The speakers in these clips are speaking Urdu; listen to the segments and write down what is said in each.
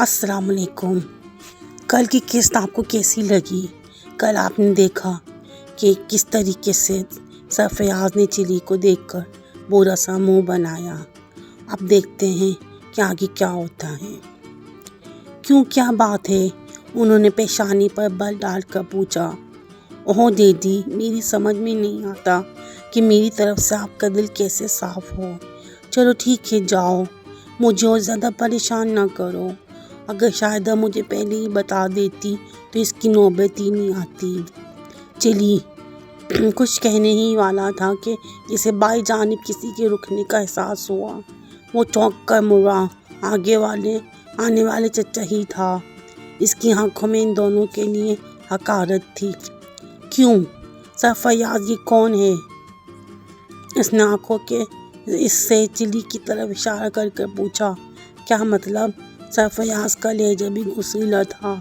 السلام علیکم۔ کل کی قسط آپ کو کیسی لگی؟ کل آپ نے دیکھا کہ کس طریقے سے سرفراز نے چلی کو دیکھ کر برا سا منہ بنایا۔ اب دیکھتے ہیں کہ آگے کیا ہوتا ہے۔ کیا بات ہے؟ انہوں نے پیشانی پر بل ڈال کر پوچھا۔ اوہ دیدی، میری سمجھ میں نہیں آتا کہ میری طرف سے آپ کا دل کیسے صاف ہو۔ چلو ٹھیک ہے، جاؤ، مجھے اور زیادہ پریشان نہ کرو۔ اگر شاہدہ مجھے پہلے ہی بتا دیتی تو اس کی نوبت ہی نہیں آتی۔ چلی کچھ کہنے ہی والا تھا کہ اسے بائیں جانب کسی کے رکنے کا احساس ہوا۔ وہ چونک کر مڑا، آنے والے چچا ہی تھا۔ اس کی آنکھوں میں ان دونوں کے لیے حقارت تھی۔ کیوں؟ سرفراز، یہ کون ہے؟ اس نے آنکھوں کے اس سے چلی کی طرف اشارہ کر کر پوچھا۔ کیا مطلب؟ سرفراز کا لہجہ بھی غصیلا تھا۔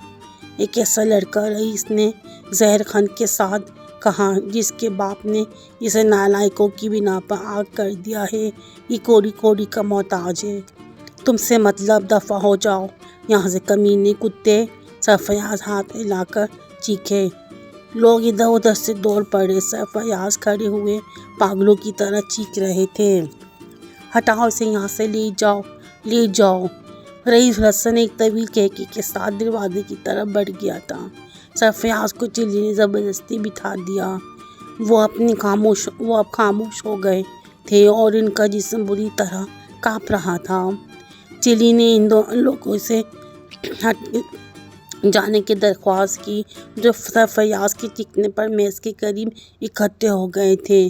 ایک ایسا لڑکا، رئیس نے زہر خند کے ساتھ کہا، جس کے باپ نے اسے نالائکوں کی بنا پر آگ کر دیا ہے، یہ کوڑی کوڑی کا محتاج ہے۔ تم سے مطلب، دفع ہو جاؤ یہاں سے کمینے کتے۔ سرفراز ہاتھ ہلا کر چیخے۔ لوگ ادھر ادھر سے دوڑ پڑے۔ سرفراز کھڑے ہوئے پاگلوں کی طرح چیخ رہے تھے۔ ہٹاؤ اسے یہاں سے، لے جاؤ، لے جاؤ۔ رئیس الحسن ایک طویل کہکے کے ساتھ دروازے کی طرف بڑھ گیا تھا۔ سرفراز کو چلی نے زبردستی بٹھا دیا۔ وہ اب خاموش ہو گئے تھے اور ان کا جسم بری طرح کانپ رہا تھا۔ چلی نے ان دو لوگوں سے ہٹ جانے کی درخواست کی، جو سرفراز کے چیخنے پر میز کے قریب اکٹھے ہو گئے تھے۔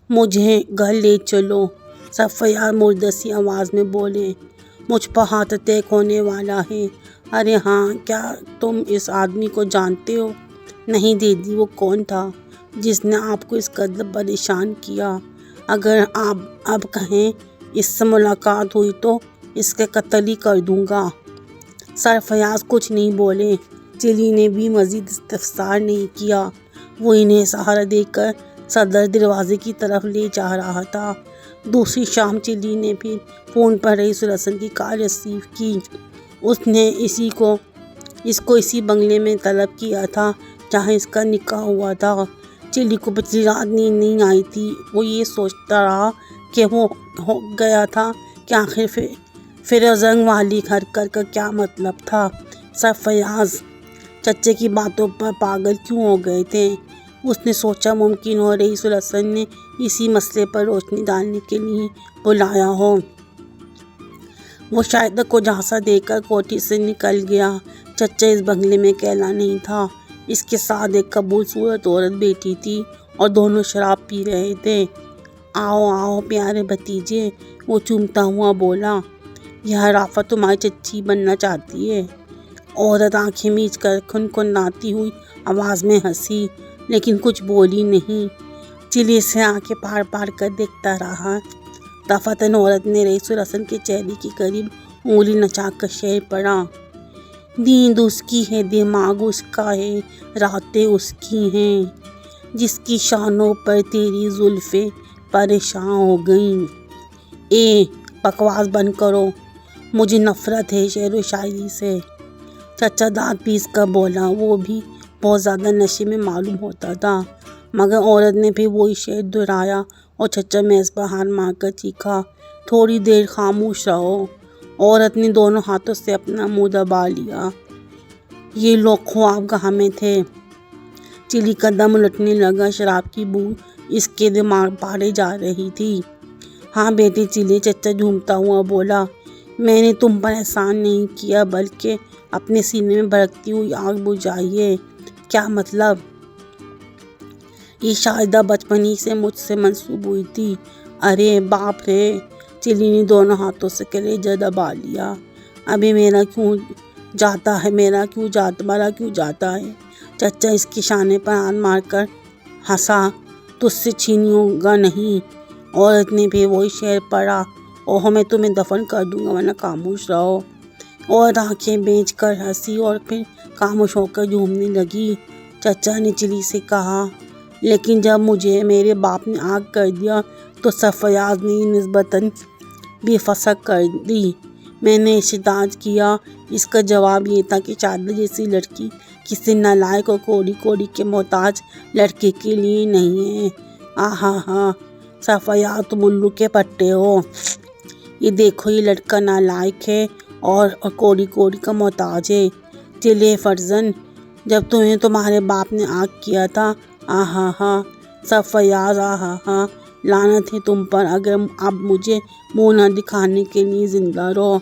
مجھے گھر لے چلو، سرفراز مردہ سی آواز میں بولے۔ مجھ پر ہارٹ اٹیک ہونے والا ہے۔ ارے ہاں، کیا تم اس آدمی کو جانتے ہو؟ نہیں دیدی، وہ کون تھا جس نے آپ کو اس قدر پریشان کیا؟ اگر آپ اب کہیں اس سے ملاقات ہوئی تو اس کا قتل ہی کر دوں گا۔ سرفراز کچھ نہیں بولے۔ چلی نے بھی مزید استفسار نہیں کیا۔ وہ انہیں سہارا دے کر صدر دروازے کی طرف لے جا رہا تھا۔ دوسری شام چلی نے پھر فون پر رئیس الحسن کی کال ریسیو کی۔ اس نے اس کو اسی بنگلے میں طلب کیا تھا جہاں اس کا نکاح ہوا تھا۔ چلی کو پچھلی رات نیند نہیں آئی تھی۔ وہ یہ سوچتا رہا کہ وہ ہو گیا تھا کہ آخر فرزنگ والی حرکت کا کیا مطلب تھا۔ سرفراز چچے کی باتوں پر پاگل کیوں ہو گئے تھے؟ اس نے سوچا ممکن ہو رئیس الحسن نے اسی مسئلے پر روشنی ڈالنے کے لیے بلایا ہو۔ وہ شاہدہ کو جھانسا دے کر کوٹھی سے نکل گیا۔ چچا اس بنگلے میں اکیلا نہیں تھا۔ اس کے ساتھ ایک قبول صورت عورت بیٹھی تھی اور دونوں شراب پی رہے تھے۔ آؤ آؤ پیارے بھتیجے، وہ چومتا ہوا بولا۔ یہ رافت تمہاری چچی بننا چاہتی ہے؟ عورت آنکھیں میچ کر کھنکھناتی ہوئی آواز میں ہنسی، لیکن کچھ بولی نہیں۔ چلی سے آنکھیں پھاڑ پھاڑ کر دیکھتا رہا۔ دفعتاً عورت نے رئیس الحسن کے چہرے کے قریب انگلی نچا کر شعر پڑھا۔ نیند اس کی ہے، دماغ اس کا ہے، راتیں اس کی ہیں، جس کی شانوں پر تیری زلفیں پریشان ہو گئیں۔ بکواس بند کرو، مجھے نفرت ہے شعر و شاعری سے۔ چچا دانت پیس کر بولا۔ وہ بھی بہت زیادہ نشے میں معلوم ہوتا تھا، مگر عورت نے پھر وہی شعر دہرایا اور چچا میز پر ہاتھ مار کر چیخا۔ تھوڑی دیر خاموش رہو۔ عورت نے دونوں ہاتھوں سے اپنا منہ دبا لیا۔ یہ لوگ خواب گاہ میں تھے۔ چلی کا دم الٹنے لگا۔ شراب کی بو اس کے دماغ پاڑے جا رہی تھی۔ ہاں بیٹے چلے، چچا جھومتا ہوا بولا۔ میں نے تم پر احسان نہیں کیا، بلکہ اپنے سینے میں بھڑکتی ہوئی آگ بجھائی ہے۔ کیا مطلب؟ یہ شاہدہ بچپن ہی سے مجھ سے منسوب ہوئی تھی۔ ارے باپ رے! چلی نے دونوں ہاتھوں سے کلیجہ دبا لیا۔ ابھی بھلا کیوں جاتا ہے؟ چچا اس کے شانے پر ہاتھ مار کر ہنسا۔ تجھ سے چھینوں گا نہیں۔ عورت نے پھر وہی شعر پڑھا۔ اوہ، میں تمہیں دفن کر دوں گا ورنہ خاموش رہو۔ عورت آنکھیں بیچ کر ہنسی اور پھر خاموش ہو کر جھومنے لگی۔ چچا نے چلی سے کہا، لیکن جب مجھے میرے باپ نے آگ کر دیا تو سرفراز نے یہ نسبتاً بھی فسخ کر دی۔ میں نے احتجاج کیا۔ اس کا جواب یہ تھا کہ چادر جیسی لڑکی کسی نالائق اور کوڑی کوڑی کے محتاج لڑکے کے لیے نہیں ہے۔ آہا ہا، صفیہ تم الو کے پٹے ہو۔ یہ دیکھو، یہ لڑکا نالائق ہے اور کوڑی کوڑی کا محتاج ہے۔ چلے فرزند، جب تمہیں تمہارے باپ نے آگ کیا تھا۔ آہا ہا، صفیہ آہا ہا، لعنت ہے تم پر اگر اب مجھے منہ نہ دکھانے کے لیے زندہ رہو۔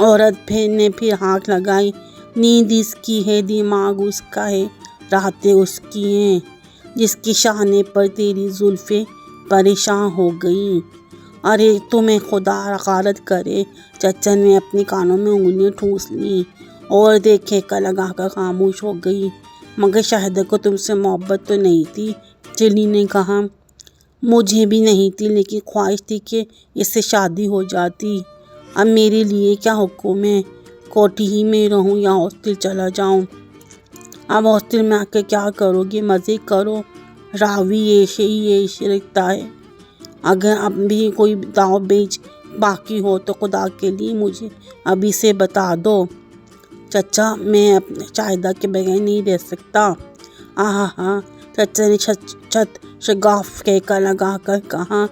عورت نے پھر ہانک لگائی۔ نیند اس کی ہے، دماغ اس کا ہے، راتیں اس کی ہیں، جس کی شانے پر تیری زلفیں پریشان ہو گئیں۔ ارے تمہیں خدا غارت کرے۔ چچا نے اپنے کانوں میں انگلیاں ٹھونس لیں اور دیکھے کا لگا کر خاموش ہو گئی۔ مگر شاہدہ کو تم سے محبت تو نہیں تھی؟ چلی نے کہا۔ مجھے بھی نہیں تھی، لیکن خواہش تھی کہ اس سے شادی ہو جاتی۔ اب میرے لیے کیا حکم ہے، کوٹھی ہی میں رہوں یا ہاسٹل چلا جاؤں؟ اب ہاسٹل میں آ کے کیا کرو گے؟ مزے کرو، راوی عیش ہی عیش رکھتا ہے۔ اگر اب بھی کوئی داؤ بیچ باقی ہو تو خدا کے لیے مجھے ابھی سے بتا دو۔ چچا میں اپنے شاہدہ کے بغیر نہیں رہ سکتا۔ آہا ہا، چچا نے چھت شگاف کہکا لگا کر کہا۔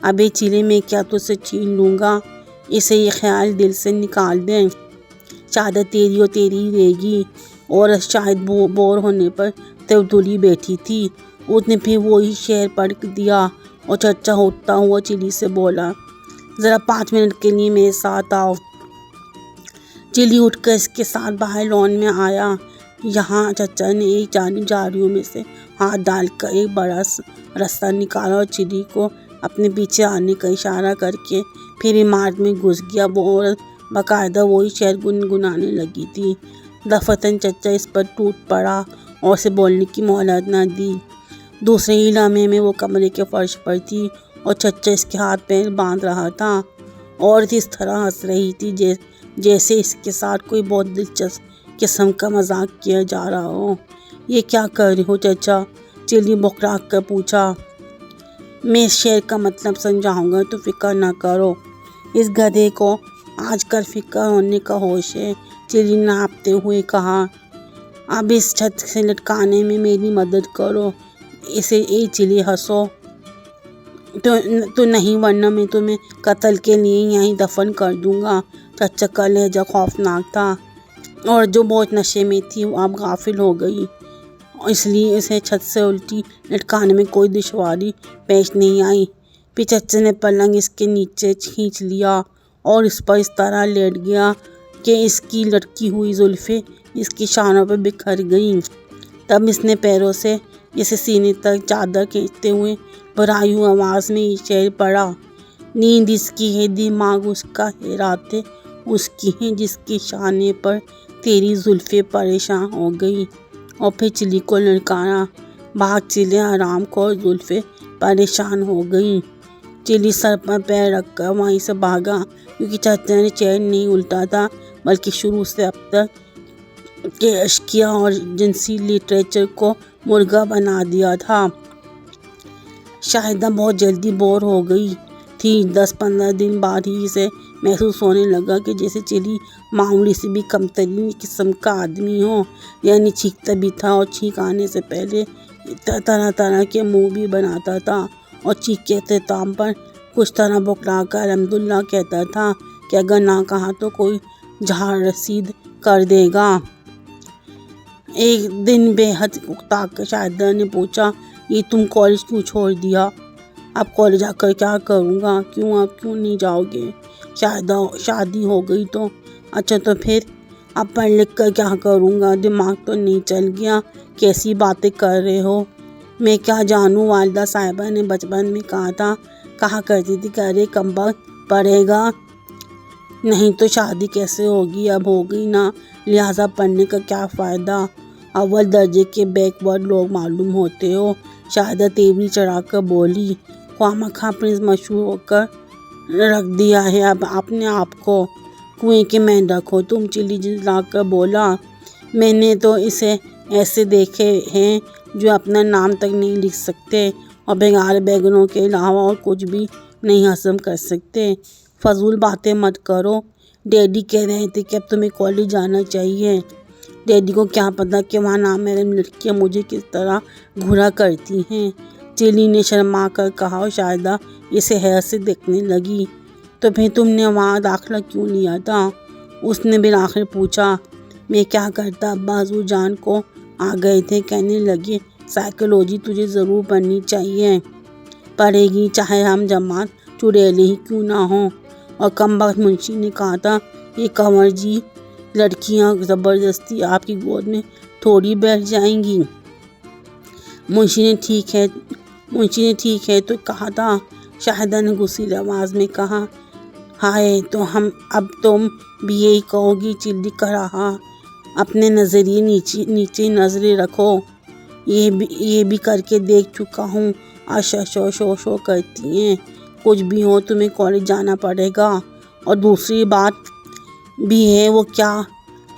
ابے چلے، میں کیا تجھ سے چھین لوں گا؟ اسے یہ خیال دل سے نکال دیں۔ شاہدہ تیری اور تیری ہی رہے گی۔ اور شاید بور ہونے پر تڑپتی بیٹھی تھی، اس نے پھر وہی شعر پڑھ دیا اور چچا اٹھتا ہوا چلی سے بولا، ذرا 5 منٹ کے لیے میرے ساتھ آؤ۔ چلی اٹھ کر اس کے ساتھ باہر لان میں آیا۔ یہاں چچا نے ایک جانب جاریوں میں سے ہاتھ ڈال کر ایک بڑا رستہ نکالا اور چلی کو اپنے پیچھے آنے کا اشارہ کر کے پھر عمارت میں گھس گیا۔ وہ عورت باقاعدہ وہی شعر گنگنانے لگی تھی۔ دفعتاً چچا اس پر ٹوٹ پڑا اور اسے بولنے کی مہلت نہ دی۔ دوسرے ہی لمحے میں وہ کمرے کے فرش پر تھی اور چچا اس کے ہاتھ پیر باندھ رہا تھا۔ عورت اس طرح ہنس رہی تھی جیسے اس کے ساتھ کوئی بہت دلچسپ قسم کا مذاق کیا جا رہا ہو۔ یہ کیا کر رہے ہو چچا؟ چلی بکرا کر پوچھا۔ میں اس شعر کا مطلب سمجھاؤں گا تو فکر نہ کرو۔ اس گدھے کو آج کل فکر ہونے کا ہوش ہے، چلی نے ناپتے ہوئے کہا۔ اب اس چھت سے لٹکانے میں میری مدد کرو اسے۔ اے چلی، ہنسو تو نہیں ورنہ میں تمہیں قتل کے لیے یہیں دفن کر دوں گا۔ چچا کا لہجہ خوفناک تھا اور جو بہت نشے میں تھی وہ اب غافل ہو گئی، اس لیے اسے چھت سے الٹی لٹکانے میں کوئی دشواری پیش نہیں آئی۔ پھر چچا نے پلنگ اس کے نیچے کھینچ لیا اور اس پر اس طرح لیٹ گیا کہ اس کی لٹکی ہوئی زلفیں اس کی شانوں پر بکھر گئیں۔ تب اس نے پیروں سے اسے سینے تک چادر کھینچتے ہوئے بھرائیوں آواز میں یہ شعر پڑھا۔ نیند اس کی ہے، دماغ اس کا ہے، راتیں اس کی ہیں، جس کی شانے پر تیری زلفیں پریشان ہو گئی۔ اور پھر چلی کو لڑکانا۔ بھاگ چلے حرام خور، زلفیں پریشان ہو گئیں۔ چلی سر پر پیر رکھ کر وہیں سے بھاگا، کیونکہ چچا نے چین نہیں الٹا تھا بلکہ شروع سے اب تک کے اشقیہ اور جنسی لٹریچر کو مرغا بنا دیا تھا۔ شاہدہ بہت جلدی بور ہو گئی تھی۔ 10-15 دن بعد ہی اسے محسوس ہونے لگا کہ جیسے چلی معمولی سے بھی کم ترین قسم کا آدمی ہو، یعنی چھینکتا بھی تھا اور چھینک آنے سے پہلے طرح طرح کے منہ بھی بناتا تھا اور چھینک کے اختتام پر کچھ طرح بکرا کر الحمدللہ کہتا تھا کہ اگر نہ کہا تو کوئی جھاڑ رسید کر دے گا۔ ایک دن بے حد اکتا کر شاہدہ نے پوچھا، یہ تم کالج کیوں چھوڑ دیا؟ اب کالج جا کر کیا کروں گا؟ کیوں اب کیوں نہیں جاؤ گے؟ شاہدہ شادی ہو گئی تو؟ اچھا تو پھر اب پڑھ لکھ کر کیا کروں گا؟ دماغ تو نہیں چل گیا؟ کیسی باتیں کر رہے ہو؟ میں کیا جانوں، والدہ صاحبہ نے بچپن میں کہا کرتی تھی کہ ارے کمبخت پڑھے گا نہیں تو شادی کیسے ہوگی؟ اب ہو گئی نا، لہٰذا پڑھنے کا کیا فائدہ؟ اول درجے کے بیک ورڈ لوگ معلوم ہوتے ہو۔ شاہدہ تیوری چڑھا کر بولی۔ خواہ مخواہ پرنس مشہور ہو کر رکھ دیا ہے اب اپنے آپ کو، کنویں کے مینڈک ہو تم، چلی جھنجھلا کر بولا۔ میں نے تو اسے ایسے دیکھے ہیں جو اپنا نام تک نہیں لکھ سکتے اور بغیر بیگنوں کے علاوہ اور کچھ بھی نہیں ہضم کر سکتے۔ فضول باتیں مت کرو، ڈیڈی کہہ رہے تھے کہ اب تمہیں کالج جانا چاہیے۔ ڈیڈی کو کیا پتا کہ وہاں نامحرم لڑکیاں مجھے کس طرح گھورا کرتی ہیں۔ چلی نے شرما کر کہا اور شاہدہ اسے حیرت سے دیکھنے لگی۔ تو پھر تم نے وہاں داخلہ کیوں لیا تھا؟ اس نے بالآخر پوچھا۔ میں کیا کرتا، ابا حضور جان کو آ گئے تھے، کہنے لگے سائیکالوجی تجھے ضرور پڑھنی چاہیے، پڑھے گی چاہے ہم جماعت چڑیلے ہی کیوں نہ ہوں۔ اور کمبخت منشی نے کہا تھا یہ کنور جی لڑکیاں زبردستی آپ کی گود میں تھوڑی بیٹھ جائیں گی۔ منشی نے ٹھیک ہے تو کہا تھا۔ شاہدہ نے غصیلی آواز میں کہا۔ ہائے تو اب تم بھی یہی کہو گی؟ چلی کہہ رہا۔ اپنے نظریے نیچے نظریں رکھو، یہ بھی کر کے دیکھ چکا ہوں۔ اشا شو کرتی ہیں۔ کچھ بھی ہو تمہیں کالج جانا پڑے گا۔ اور دوسری بات بھی ہے۔ وہ کیا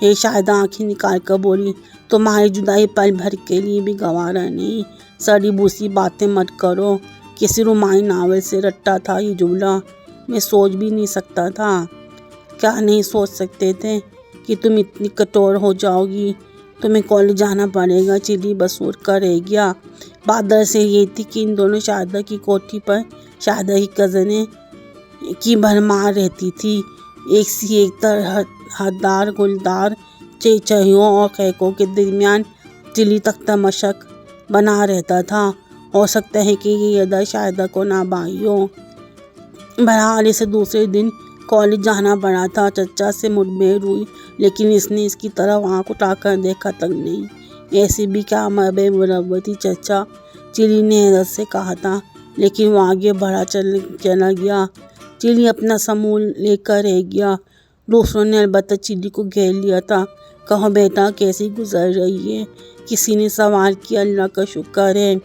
ہے؟ شاہدہ آنکھیں نکال کر بولی۔ تمہاری جدائی پل بھر کے لیے بھی گوارا نہیں۔ سڑی بوسی باتیں مت کرو۔ کسی رومانوی ناول سے رٹا تھا یہ جملہ، میں سوچ بھی نہیں سکتا تھا۔ کیا نہیں سوچ سکتے تھے کہ تم اتنی کٹور ہو جاؤ گی؟ تمہیں کالج جانا پڑے گا۔ چلی بسور کر رہ گیا۔ بات دراصل یہ تھی کہ ان دونوں شاہدہ کی کوٹھی پر شاہدہ کی کزنیں کی بھرمار رہتی تھی۔ ایک سی ایک حدار گلدار چہچہوں اور قہقہوں کے درمیان چلی تختہ مشق بنا رہتا تھا۔ ہو سکتا ہے کہ یہ ادا شاہدہ کو نابھائی ہو۔ بہرحال اسے دوسرے دن کالج جانا پڑا تھا۔ چچا سے مٹبھیڑ ہوئی لیکن اس نے اس کی طرف آنکھ اٹھا کر دیکھا تک نہیں۔ ایسی بھی کیا مربع تھی چچا، چلی نے حیرت سے کہا تھا، لیکن وہ آگے بڑھا چلا گیا۔ چلی اپنا سمول لے کر رہ گیا۔ دوسروں نے البتہ چلی کو گھیر لیا تھا۔ کہو بیٹا کیسی گزر رہی ہے؟ کسی نے سوال کیا۔ اللہ کا شکر ہے،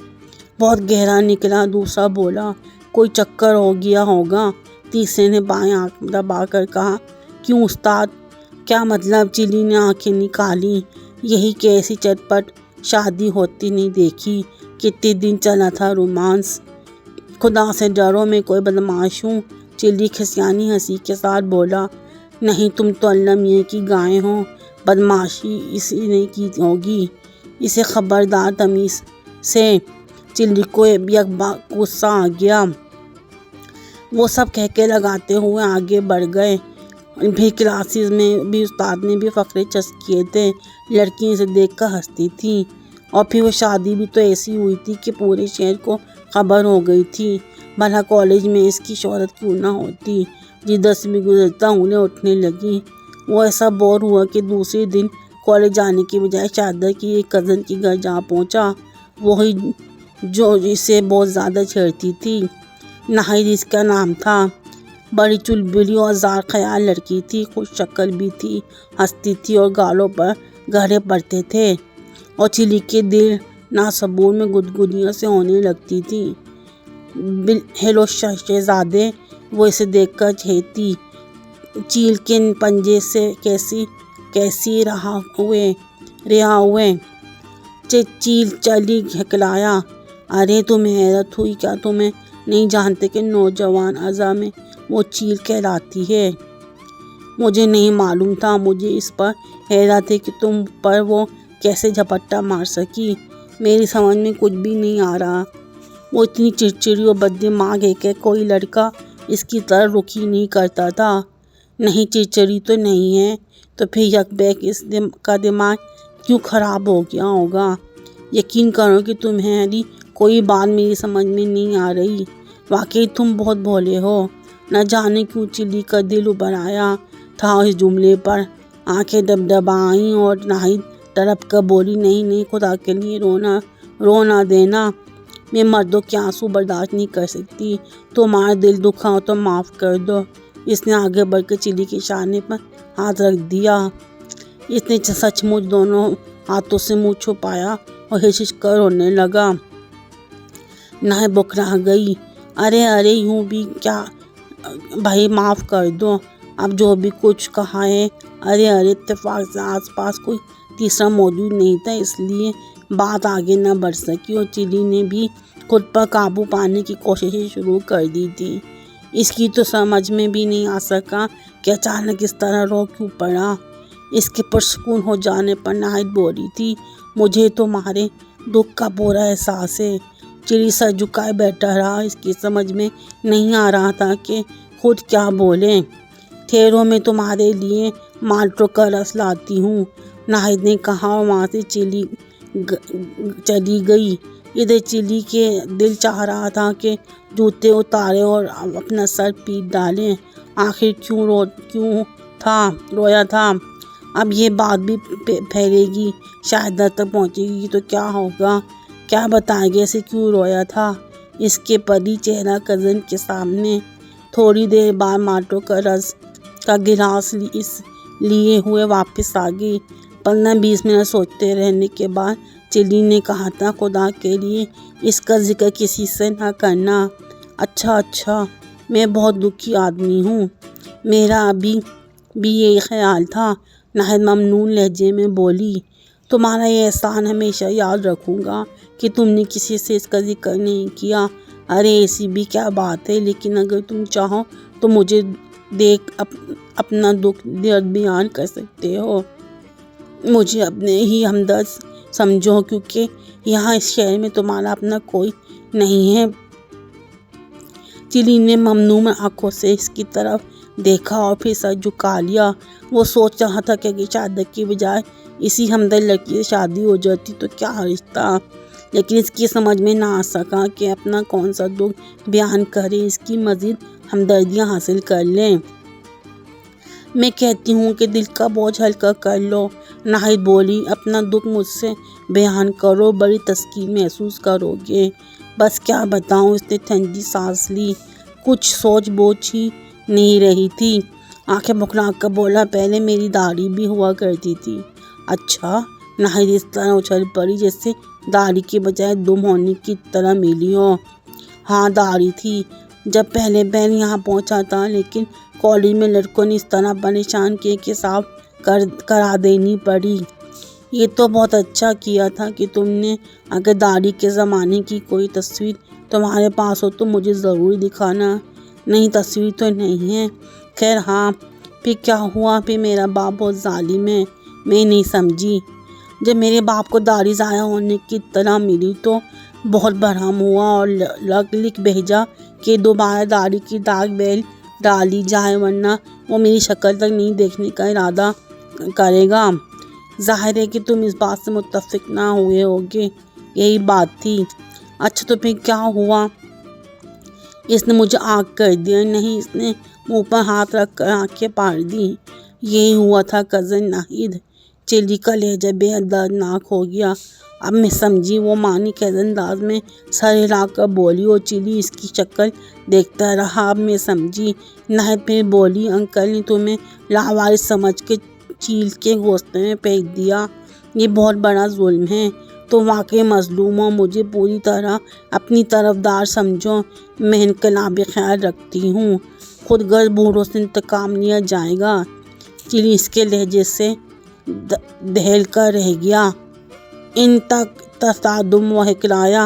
بہت گہرا نکلا، دوسرا بولا۔ کوئی چکر ہو گیا ہوگا، تیسرے نے بائیں آنکھ دبا کر کہا۔ کیوں استاد؟ کیا مطلب؟ چلی نے آنکھیں نکالی۔ یہی کہ ایسی چٹپٹ شادی ہوتی نہیں دیکھی۔ کتنے دن چلا تھا رومانس؟ خدا سے ڈرو، میں کوئی بدمعاش ہوں؟ چلی کھسیانی ہنسی کے ساتھ بولا۔ نہیں، تم تو اللہ میاں کی گائے ہو، بدمعاشی اسی نے کی ہوگی۔ اسے خبردار تمیز سے۔ چلی کو یکبار غصہ آ گیا۔ وہ سب کہکے لگاتے ہوئے آگے بڑھ گئے۔ پھر کلاسز میں بھی استاد نے بھی فقرے چسپ کیے تھے۔ لڑکیاں اسے دیکھ کر ہنستی تھیں۔ اور پھر وہ شادی بھی تو ایسی ہوئی تھی کہ پورے شہر کو خبر ہو گئی تھی۔ بھلا کالج میں اس کی شہرت کیوں نہ ہوتی؟ جدھر سے بھی گزرتا انگلیاں اٹھنے لگیں۔ وہ ایسا بور ہوا کہ دوسرے دن کالج جانے کے بجائے شاہدہ کی ایک کزن کے گھر جا پہنچا، وہی جو اسے بہت زیادہ چھیڑتی تھی۔ ناہید اس کا نام تھا۔ بڑی چلبلی اور زار خیال لڑکی تھی، خوش شکل بھی تھی، ہنستی تھی اور گالوں پر گہرے پڑتے تھے۔ اور چلی کے دل ناصبور میں گدگدیاں سے ہونے لگتی تھیں۔ ہیلو شہزادے، وہ اسے دیکھ کر چہتی۔ چیل کے پنجے سے کیسی رہا ہوئے۔ چیل چلی ہکلایا۔ ارے تمہیں حیرت ہوئی کیا؟ تمہیں نہیں جانتے کہ نوجوان اعضاء میں وہ چیل کہلاتی ہے؟ مجھے نہیں معلوم تھا۔ مجھے اس پر حیرت ہے کہ تم پر وہ کیسے جھپٹا مار سکی۔ میری سمجھ میں کچھ بھی نہیں آ رہا۔ وہ اتنی چڑچڑی اور بددماغ ہے کہ کوئی لڑکا اس کی طرف رخ ہی نہیں کرتا تھا۔ نہیں چڑچڑی تو نہیں ہے تو پھر یک بیک اس کا دماغ کیوں خراب ہو گیا ہوگا؟ یقین کرو کہ تمہاری کوئی بات میری سمجھ میں نہیں آ رہی۔ واقعی تم بہت بھولے ہو۔ نہ جانے کیوں چلی کا دل ابھر آیا تھا اس جملے پر۔ آنکھیں ڈبڈبائیں اور ناہید تڑپ کر بولی، نہیں خدا کے لیے رو نہ دینا، میں مردوں کے آنسو برداشت نہیں کر سکتی۔ تمہارا دل دکھا ہو تو معاف کر دو۔ اس نے آگے بڑھ کر چلی کے شانے پر ہاتھ رکھ دیا۔ اس نے سچ مچ دونوں ہاتھوں سے منہ چھپایا اور ہچ کر رونے لگا۔ ناہید بکرا گئی۔ ارے یوں بھی کیا بھائی، معاف کر دو، اب جو بھی کچھ کہا ہے۔ ارے اتفاق سے آس پاس کوئی تیسرا موجود نہیں تھا، اس لیے بات آگے نہ بڑھ سکی اور چلی نے بھی خود پر قابو پانے کی کوششیں شروع کر دی تھی۔ اس کی تو سمجھ میں بھی نہیں آ سکا کہ اچانک اس طرح رو کیوں پڑا۔ اس کے پرسکون ہو جانے پر ناہید بول رہی تھی، مجھے تمہارے دکھ کا پورا احساس ہے۔ چلی سر جھکائے بیٹھا رہا، اس کی سمجھ میں نہیں آ رہا تھا کہ خود کیا بولے۔ ٹھہرو، میں تمہارے لیے مالٹو کا رس لاتی ہوں، ناہید نے کہا اور وہاں سے چلی گئی۔ ادھر چلی کے دل چاہ رہا تھا کہ جوتے اتارے اور اپنا سر پیٹ ڈالے۔ آخر کیوں رویا تھا؟ اب یہ بات بھی پھیلے گی، شاید در تک پہنچے گی تو کیا ہوگا؟ کیا بتائے گا اسے کیوں رویا تھا؟ اس کے پری چہرہ کزن کے سامنے۔ تھوڑی دیر بعد مالٹو کا رس کا گلاس لیے ہوئے واپس آ گئی۔ 15-20 منٹ سوچتے رہنے کے بعد چلی نے کہا تھا، خدا کے لیے اس کا ذکر کسی سے نہ کرنا۔ اچھا، میں بہت دکھی آدمی ہوں، میرا ابھی بھی یہی خیال تھا، ناہید ممنون لہجے میں بولی۔ تمہارا یہ احسان ہمیشہ یاد رکھوں گا کہ تم نے کسی سے اس کا ذکر نہیں کیا۔ ارے ایسی بھی کیا بات ہے، لیکن اگر تم چاہو تو مجھے دیکھ اپنا دکھ درد بیان کر سکتے ہو۔ مجھے اپنے ہی ہمدرد سمجھو، کیونکہ یہاں اس شہر میں تمہارا اپنا کوئی نہیں ہے۔ چلی نے ممنون آنکھوں سے اس کی طرف دیکھا اور پھر سر جھکا لیا۔ وہ سوچ رہا تھا کہ اگر شادی کی بجائے اسی ہمدرد لڑکی سے شادی ہو جاتی تو کیا رشتہ، لیکن اس کی سمجھ میں نہ آ سکا کہ اپنا کون سا دکھ بیان کرے، اس کی مزید ہمدردیاں حاصل کر لیں۔ میں کہتی ہوں کہ دل کا بوجھ ہلکا کر لو، ناہید بولی، اپنا دکھ مجھ سے بیان کرو، بڑی تسکین محسوس کرو گے۔ بس کیا بتاؤں، اس نے ٹھنڈی سانس لی، کچھ سوچ بوجھ ہی نہیں رہی تھی۔ آنکھیں پھٹلا کر بولا، پہلے میری داڑھی بھی ہوا کرتی تھی۔ اچھا؟ ناہید اس طرح اچھل پڑی جیسے داڑھی کے بجائے دم ہونے کی طرح ملی ہو۔ ہاں داڑھی تھی جب پہلے یہاں پہنچا تھا، لیکن کالج میں لڑکوں نے اس طرح پریشان کیا کہ صاف کرا دینی پڑی۔ یہ تو بہت اچھا کیا تھا کہ تم نے، اگر داڑھی کے زمانے کی کوئی تصویر تمہارے پاس ہو تو مجھے ضرور دکھانا۔ نہیں، تصویر تو نہیں ہے۔ خیر ہاں، پھر کیا ہوا؟ پھر میرا باپ بہت ظالم ہے۔ میں نہیں سمجھی۔ جب میرے باپ کو داڑھی ضائع ہونے کی اطلاع ملی تو بہت برہم ہوا اور لکھ بھیجا کہ دوبارہ داڑھی کی داغ بیل ڈالی جائے، ورنہ وہ میری شکل تک نہیں دیکھنے کا ارادہ کرے گا۔ ظاہر ہے کہ تم اس بات سے متفق نہ ہوئے ہوگے۔ یہی بات تھی۔ اچھا تو پھر کیا ہوا؟ اس نے مجھے آنکھ کر دیا۔ نہیں، اس نے منہ پر ہاتھ رکھ کر آنکھیں پاڑ دیں۔ یہی ہوا تھا کزن ناہید۔ چلی کا لہجہ بے حد دردناک ہو گیا۔ اب میں سمجھی، وہ معنی خیز انداز میں سر ہلا کر بولی اور چلی اس کی شکل دیکھتا رہا۔ اب میں سمجھی۔ ناہید پھر بولی، انکل نے تمہیں لاوارث سمجھ کے چیل کے گوشت میں پھینک دیا، یہ بہت بڑا ظلم ہے۔ تم واقعی مظلوم ہو، مجھے پوری طرح اپنی طرفدار سمجھو، میں انقلابی خیال رکھتی ہوں، خود غرض بوڑھوں سے انتقام لیا جائے گا۔ چلی اس کے لہجے سے دہل کر رہ گیا۔ ان تک تصادم و حکایہ،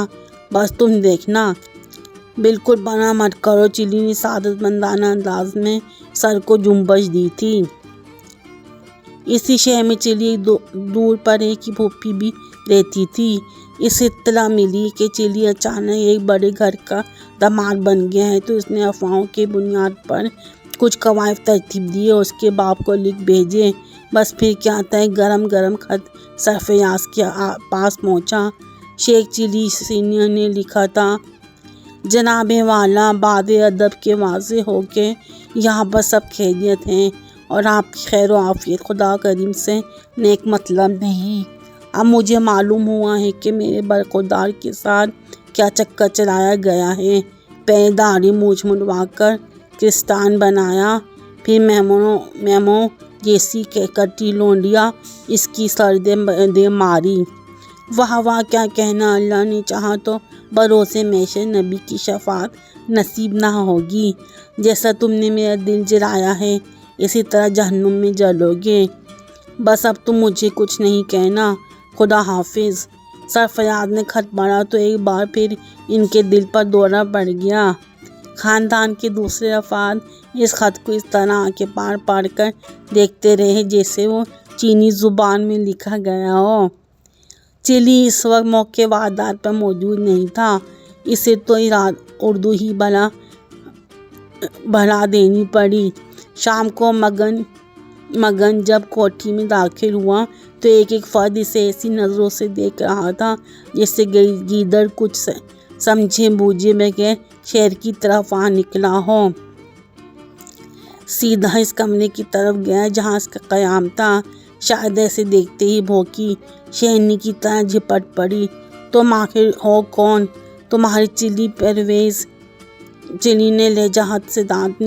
بس تم دیکھنا۔ بالکل پناہ مت کرو، چلی نے سعادت مندانہ انداز میں سر کو جنبش دی تھی۔ اسی شہر میں چلی ایک دور پر ایک پھوپھی بھی رہتی تھی۔ اسے اطلاع ملی کہ چلی اچانک ایک بڑے گھر کا داماد بن گیا ہے تو اس نے افواہوں کی بنیاد پر کچھ قواعد ترتیب دیے اور اس کے باپ کو لکھ بھیجے۔ بس پھر کیا تھا، ایک گرم خط سرفراز کے پاس پہنچا۔ شیخ چلی سینئر نے لکھا تھا، جناب والا، بعد ادب کے واضح ہو کہ یہاں پر سب خیریت ہیں اور آپ کی خیر و عافیت خدا کریم سے نیک مطلب نہیں۔ اب مجھے معلوم ہوا ہے کہ میرے برخوردار کے ساتھ کیا چکر چلایا گیا ہے۔ پہلے داڑھی مونچھ منڈوا کر کرسٹان بنایا، پھر میمو جیسی کٹی لونڈیا اس کی سر دے ماری۔ واہ واہ، کیا کہنا، اللہ نے چاہا تو بروسے محشر نبی کی شفاعت نصیب نہ ہوگی۔ جیسا تم نے میرا دل جلایا ہے اسی طرح جہنم میں جلو گے۔ بس اب تم مجھے کچھ نہیں کہنا، خدا حافظ۔ سرفراز نے خط پڑھا تو ایک بار پھر ان کے دل پر دورہ پڑ گیا۔ خاندان کے دوسرے افراد اس خط کو اس طرح آنکھیں پاڑ کر دیکھتے رہے جیسے وہ چینی زبان میں لکھا گیا ہو۔ چلی اس وقت موقع واردات پر موجود نہیں تھا، اسے تو اردو ہی بھلا دینی پڑی۔ شام کو مگن جب کوٹھی میں داخل ہوا تو ایک فرد اسے ایسی نظروں سے دیکھ رہا تھا جیسے گیدڑ کچھ سمجھے بوجھے بغیر شہر کی طرف آ نکلا ہو۔ سیدھا اس کمرے کی طرف گیا جہاں اس کا قیام تھا۔ شاید اسے دیکھتے ہی بھونکی شیرنی کی طرح جھپٹ پڑی۔ تم آخر ہو کون؟ تمہاری چلی پرویز؟ چلی نے لہجہ سے دانت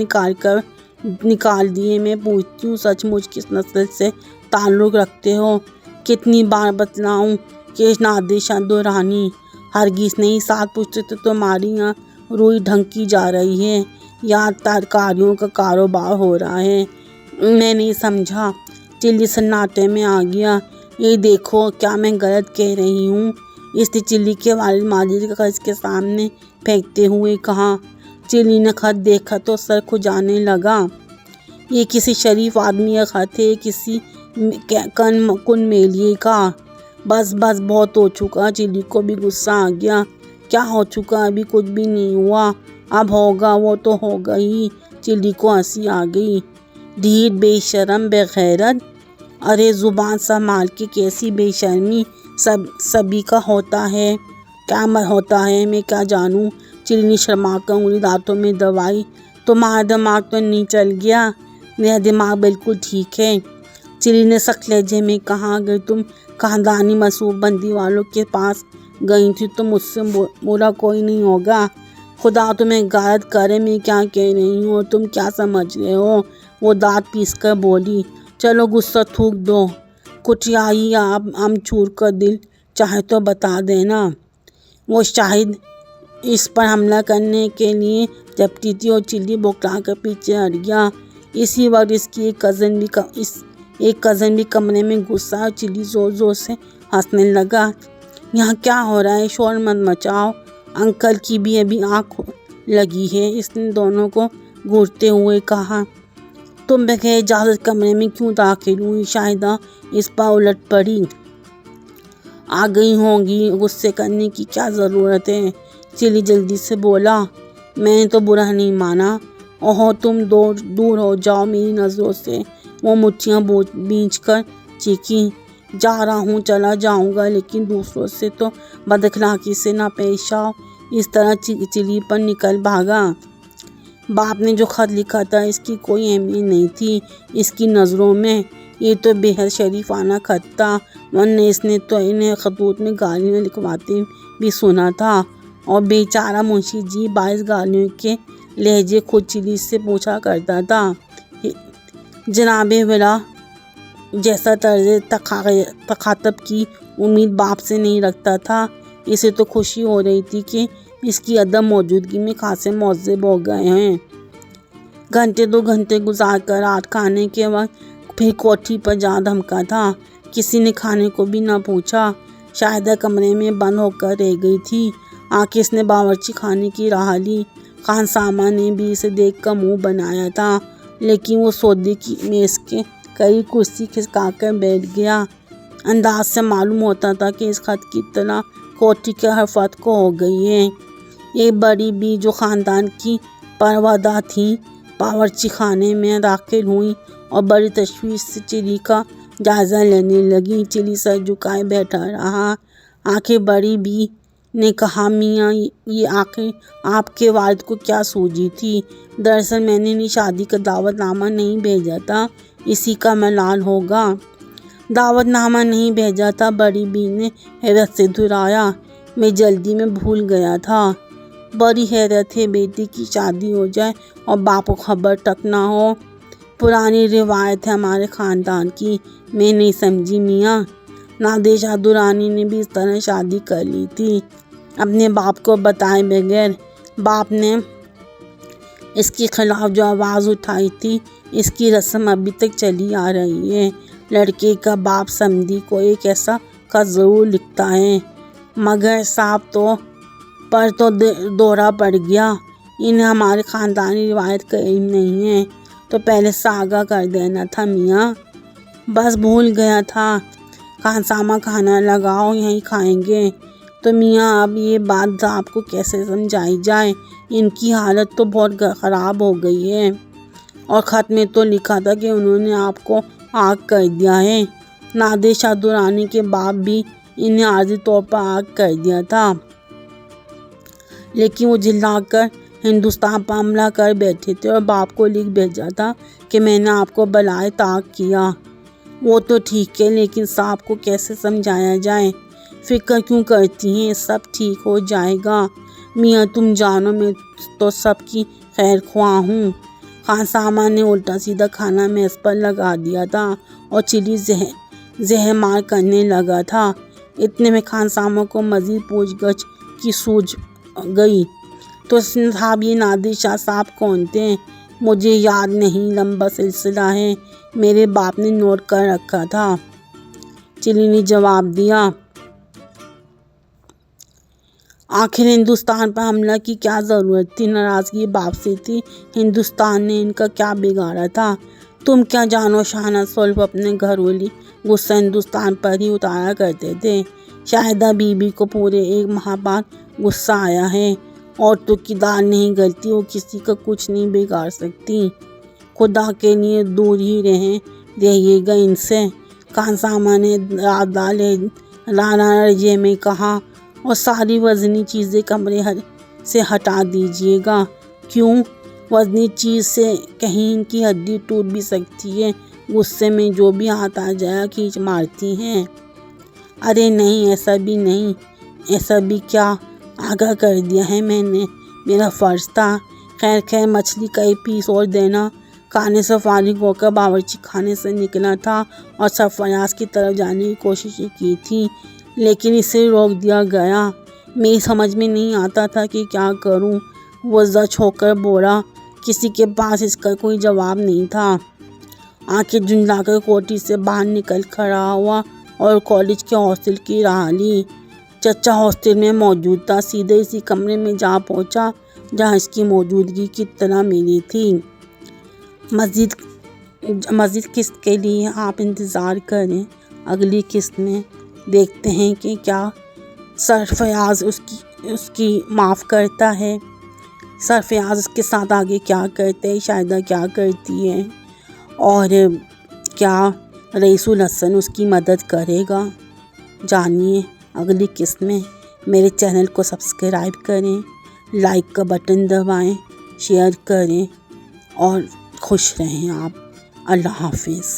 نکال دیے۔ میں پوچھتی ہوں سچ مچ کس نسل سے تعلق رکھتے ہو؟ کتنی بار بتلاؤں کہ نادر شاہ درانی؟ ہرگز نہیں، ساتھ پوچھتے تو تمہاری یہاں روئی ڈھنکی جا رہی ہے یا ترکاریوں کا کاروبار ہو رہا ہے؟ میں نہیں سمجھا۔ چلی سناٹے میں آ گیا۔ یہ دیکھو کیا میں غلط کہہ رہی ہوں؟ اس نے چلی کے والد ماجد کا خط اس کے سامنے پھینکتے ہوئے کہا۔ چلی نے خط دیکھا تو سر کھجانے لگا۔ یہ کسی شریف آدمی کا خط ہے، کسی کن میلیے کا۔ بس بہت ہو چکا۔ چلی کو بھی غصہ آ گیا۔ کیا ہو چکا؟ ابھی کچھ بھی نہیں ہوا، اب ہوگا۔ وہ تو ہوگا ہی۔ چلی کو ہنسی آ گئی۔ ڈھیٹ، بے شرم، بے غیرت! ارے زبان سنبھال کے، کیسی بے شرمی! سبھی کا ہوتا ہے، کیا ہوتا ہے میں کیا جانوں؟ چلی نے شرما کر انگلی دانتوں میں دبائی۔ تمہارا دماغ تو نہیں چل گیا؟ میرا دماغ بالکل ٹھیک ہے، چلی نے سخت لہجے میں کہا۔ اگر تم خاندانی منصوبہ بندی والوں کے پاس گئی تھی تو مجھ سے برا کوئی نہیں ہوگا۔ خدا تمہیں غارت کرے، میں کیا کہہ رہی ہوں اور تم کیا سمجھ رہے ہو؟ وہ دانت پیس کر بولی۔ چلو غصہ تھوک دو، کٹیائی یا امچور کا دل چاہے تو بتا دینا۔ وہ شاہد اس پر حملہ کرنے کے لیے جھپٹی تھی اور چلی بوکھلا کر پیچھے ہٹ گیا۔ اسی وقت اس کی ایک کزن بھی کمرے میں گھسا اور چلی زور زور سے ہنسنے لگا۔ یہاں کیا ہو رہا ہے؟ شور مت مچاؤ، انکل کی بھی ابھی آنکھ لگی ہے، اس نے دونوں کو گھورتے ہوئے کہا۔ تم بغیر اجازت کمرے میں کیوں داخل ہوئی؟ شاہدہ اس پر الٹ پڑی۔ آ گئی ہوں گی، غصے کرنے کی کیا ضرورت ہے؟ چلی جلدی سے بولا۔ میں نے تو برا نہیں مانا۔ اوہو تم دور ہو جاؤ میری نظروں سے، وہ مٹھیاں بھینچ کر چیخی۔ جا رہا ہوں، چلا جاؤں گا، لیکن دوسروں سے تو بد اخلاقی سے نہ پیش آؤ۔ اس طرح چلی پر نکل بھاگا۔ باپ نے جو خط لکھا تھا اس کی کوئی اہمیت نہیں تھی اس کی نظروں میں۔ یہ تو بے حد شریفانہ خط تھا، ورنہ اس نے تو انہیں خطوط میں گالیاں لکھواتے بھی سنا تھا۔ اور بیچارہ منشی جی باعث گالیوں کے لہجے خود چلی سے پوچھا کرتا تھا۔ جناب والا جیسا طرز تخاطب کی امید باپ سے نہیں رکھتا تھا۔ اسے تو خوشی ہو رہی تھی کہ اس کی عدم موجودگی میں خاصے معذب ہو گئے ہیں۔ گھنٹے 2 گھنٹے گزار کر رات کھانے کے وقت پھر کوٹھی پر جا دھمکا تھا۔ کسی نے کھانے کو بھی نہ پوچھا۔ شاہدہ کمرے میں بند ہو کر رہ گئی تھی۔ آخر اس نے باورچی خانے کی راہ لی۔ خان سامہ نے بھی اسے دیکھ کر منہ بنایا تھا، لیکن وہ سودے کی میز کے قریب کرسی کھسکا کر بیٹھ گیا۔ انداز سے معلوم ہوتا تھا کہ اس خط کی اطلاع کوٹھی کے ہر فرد کو ہو گئی ہے۔ ایک بڑی بی جو خاندان کی پروردہ تھی باورچی خانے میں داخل ہوئی اور بڑی تشویش سے چلی کا جائزہ لینے لگی۔ چلی سر جھکائے بیٹھا رہا۔ آخر بڑی بی نے کہا، میاں یہ آخر آپ کے والد کو کیا سوجی تھی؟ دراصل میں نے شادی کا دعوت نامہ نہیں بھیجا تھا، اسی کا ملال ہوگا۔ دعوت نامہ نہیں بھیجا تھا؟ بڑی بی نے حیرت سے دہرایا۔ میں جلدی میں بھول گیا تھا۔ بڑی حیرت ہے، بیٹی کی شادی ہو جائے اور باپ کو خبر تک نہ ہو۔ پرانی روایت ہے ہمارے خاندان کی۔ میں نہیں سمجھی میاں، نادر شاہ درانی نے بھی اس طرح شادی کر لی تھی اپنے باپ کو بتائے بغیر۔ باپ نے اس کے خلاف جو آواز اٹھائی تھی، اس کی رسم ابھی تک چلی آ رہی ہے۔ لڑکے کا باپ سمدھی کو ایک ایسا خط ضرور لکھتا ہے، مگر صاحب پر تو دورہ پڑ گیا۔ انہیں ہمارے خاندانی روایت کا علم نہیں ہے تو پہلے سے آگاہ کر دینا تھا میاں۔ بس بھول گیا تھا۔ خانسامہ کھانا لگاؤ، یہیں کھائیں گے۔ تو میاں اب یہ بات آپ کو کیسے سمجھائی جائے، ان کی حالت تو بہت خراب ہو گئی ہے، اور خط میں تو لکھا تھا کہ انہوں نے آپ کو آگ کر دیا ہے۔ نادر شاہ درانی کے باپ بھی انہیں عارضی طور پر آگ کر دیا تھا، لیکن وہ جھلا کر ہندوستان پر حملہ کر بیٹھے تھے اور باپ کو لکھ بھیجا تھا کہ میں نے آپ کو بالائے طاق کیا۔ وہ تو ٹھیک ہے، لیکن صاحب کو کیسے سمجھایا جائے؟ فکر کیوں کرتی ہیں، سب ٹھیک ہو جائے گا۔ میاں تم جانو میں تو سب کی خیر خواہ ہوں۔ خانسامہ نے الٹا سیدھا کھانا میز پر لگا دیا تھا اور چلی زہر مار کرنے لگا تھا۔ اتنے میں خانسامہ کو مزید پوچھ گچھ کی سوجھ گئی۔ تو صاحب یہ نادر شاہ صاحب کون تھے؟ مجھے یاد نہیں، لمبا سلسلہ ہے، میرے باپ نے نوٹ کر رکھا تھا، چلی نے جواب دیا۔ آخر ہندوستان پر حملہ کی کیا ضرورت تھی؟ ناراضگی باپ سے تھی، ہندوستان نے ان کا کیا بگاڑا تھا؟ تم کیا جانو، شاہنواز سلف اپنے گھریلو غصہ ہندوستان پر ہی اتارا کرتے تھے۔ شاہدہ بی بی کو پورے 1 ماہ بعد غصہ آیا ہے۔ عورتوں کی دال نہیں گلتی، وہ کسی کا کچھ نہیں بگاڑ سکتی، خدا کے لیے دور ہی رہیے گا ان سے، خانسامہ نے رادہ لہجے میں کہا، اور ساری وزنی چیزیں کمرے سے ہٹا دیجیے گا۔ کیوں؟ وزنی چیز سے کہیں ان کی ہڈی ٹوٹ بھی سکتی ہے، غصے میں جو بھی ہاتھ آ جائے کھینچ مارتی ہیں۔ ارے نہیں، ایسا بھی نہیں، ایسا بھی کیا، آگاہ کر دیا ہے میں نے، میرا فرض تھا۔ خیر مچھلی کا 1 پیس اور دینا۔ کھانے سے فارغ ہو کر باورچی خانے سے نکلا تھا اور سرفراز کی طرف جانے کی کوششیں کی تھی، لیکن اسے روک دیا گیا۔ میری سمجھ میں نہیں آتا تھا کہ کیا کروں۔ وہ زچ ہو کر بولا، کسی کے پاس اس کا کوئی جواب نہیں تھا۔ آنکھیں جھنجھلا کر کوٹھی سے باہر نکل کھڑا ہوا اور کالج کے ہاسٹل کی راہ لی۔ چچا ہاسٹل میں موجود تھا، سیدھے اسی کمرے میں جا پہنچا جہاں اس کی موجودگی کی اطلاع ملی تھی۔ مزید قسط کے لیے آپ انتظار کریں۔ اگلی قسط میں دیکھتے ہیں کہ کیا سرفراز اس کی معاف کرتا ہے، سرفراز اس کے ساتھ آگے کیا کرتا ہے، شاہدہ کیا کرتی ہے، اور کیا رئیس الحسن اس کی مدد کرے گا۔ جانیے اگلی قسط میں۔ میرے چینل کو سبسکرائب کریں، لائک کا بٹن دبائیں، شیئر کریں، اور خوش رہیں آپ۔ اللہ حافظ۔